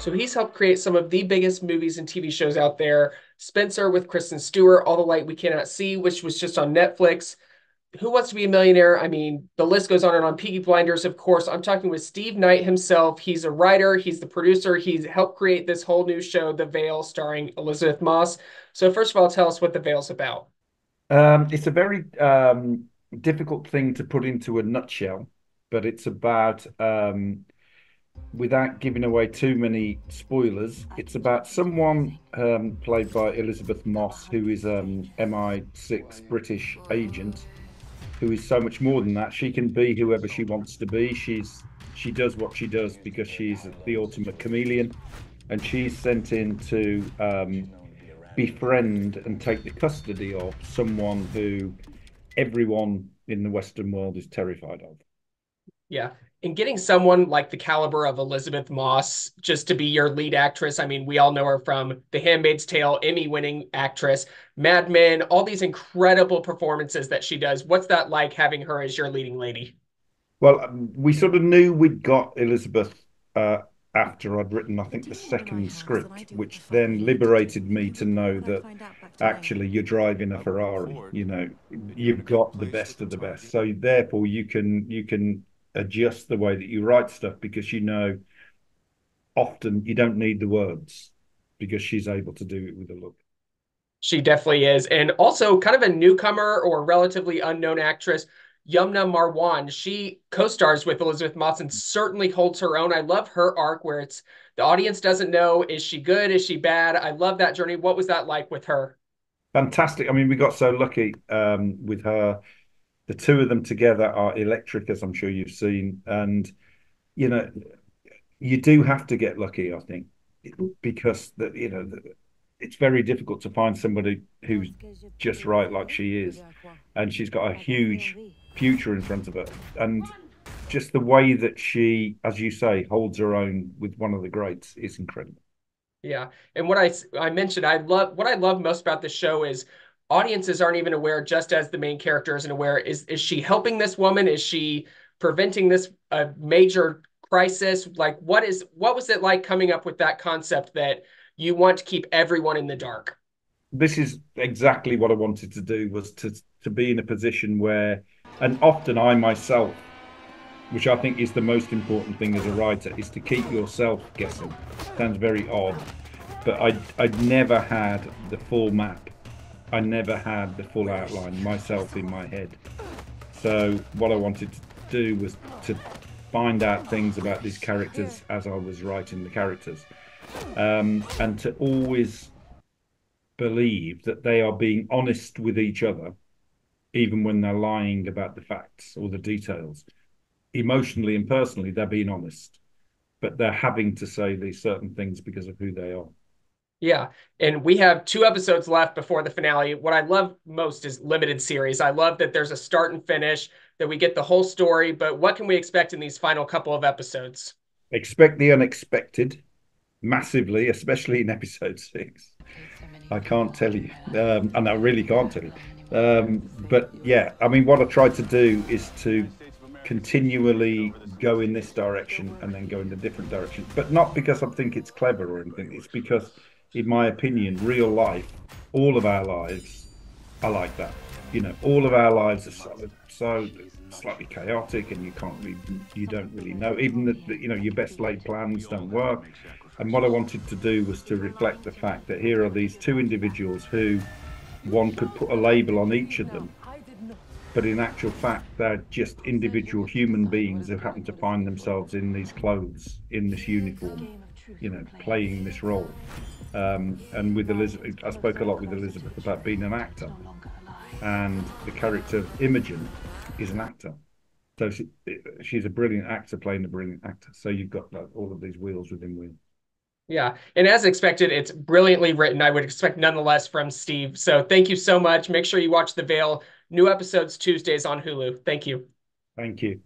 So he's helped create some of the biggest movies and TV shows out there. Spencer with Kristen Stewart, All the Light We Cannot See, which was just on Netflix. Who Wants to Be a Millionaire? I mean, the list goes on and on. Peaky Blinders, of course. I'm talking with Steve Knight himself. He's a writer, he's the producer, he's helped create this whole new show, The Veil, starring Elisabeth Moss. So, first of all, tell us what The Veil's about. It's a very difficult thing to put into a nutshell, but it's about, without giving away too many spoilers, it's about someone played by Elisabeth Moss, who is MI6 British agent, who is so much more than that. She can be whoever she wants to be. She does what she does because she's the ultimate chameleon, and she's sent in to befriend and take the custody of someone who everyone in the Western world is terrified of. Yeah. And getting someone like the caliber of Elisabeth Moss just to be your lead actress. I mean, we all know her from The Handmaid's Tale, Emmy-winning actress, Mad Men, all these incredible performances that she does. What's that like having her as your leading lady? Well, we sort of knew we'd got Elizabeth after I'd written, I think, the second script, which then liberated me to know that actually you're driving a Ferrari. You know, you've got the best of the best. So therefore, you can adjust the way that you write stuff because you know often you don't need the words because she's able to do it with a look. She definitely is. And also kind of a newcomer or relatively unknown actress, Yumna Marwan. She co-stars with Elizabeth Moss and certainly holds her own. I love her arc where it's the audience doesn't know, is she good? Is she bad? I love that journey. What was that like with her? Fantastic. I mean, we got so lucky with her. The two of them together are electric, as I'm sure you've seen. And, you know, you do have to get lucky, I think, because it's very difficult to find somebody who's just right like she is. And she's got a huge future in front of her. And just the way that she, as you say, holds her own with one of the greats is incredible. Yeah. And what I mentioned, I love most about the show is audiences aren't even aware, just as the main character isn't aware. Is she helping this woman? Is she preventing this a major crisis? Like what was it like coming up with that concept that you want to keep everyone in the dark? This is exactly what I wanted to do was to be in a position where, and often I myself, which I think is the most important thing as a writer, is to keep yourself guessing. Sounds very odd, but I'd never had the full map. I never had the full outline myself in my head. So what I wanted to do was to find out things about these characters as I was writing the characters, and to always believe that they are being honest with each other, even when they're lying about the facts or the details. Emotionally and personally, they're being honest, but they're having to say these certain things because of who they are. Yeah. And we have two episodes left before the finale. What I love most is limited series. I love that there's a start and finish, that we get the whole story, but what can we expect in these final couple of episodes? Expect the unexpected massively, especially in episode 6. I can't tell you, and I really can't tell you. But yeah, I mean, what I tried to do is to continually go in this direction and then go in a different direction, but not because I think it's clever or anything. It's because, in my opinion, real life, all of our lives are like that. You know, all of our lives are so slightly chaotic, and you don't really know. Even your best laid plans don't work. And what I wanted to do was to reflect the fact that here are these two individuals who one could put a label on each of them, but in actual fact, they're just individual human beings who happen to find themselves in these clothes, in this uniform, playing this role. And with Elizabeth, I spoke a lot with Elizabeth about being an actor, and the character of Imogen is an actor. So she's a brilliant actor playing a brilliant actor. So you've got like, all of these wheels within wheels. Yeah. And as expected, it's brilliantly written. I would expect nonetheless from Steve. So thank you so much. Make sure you watch The Veil. New episodes Tuesdays on Hulu. Thank you. Thank you.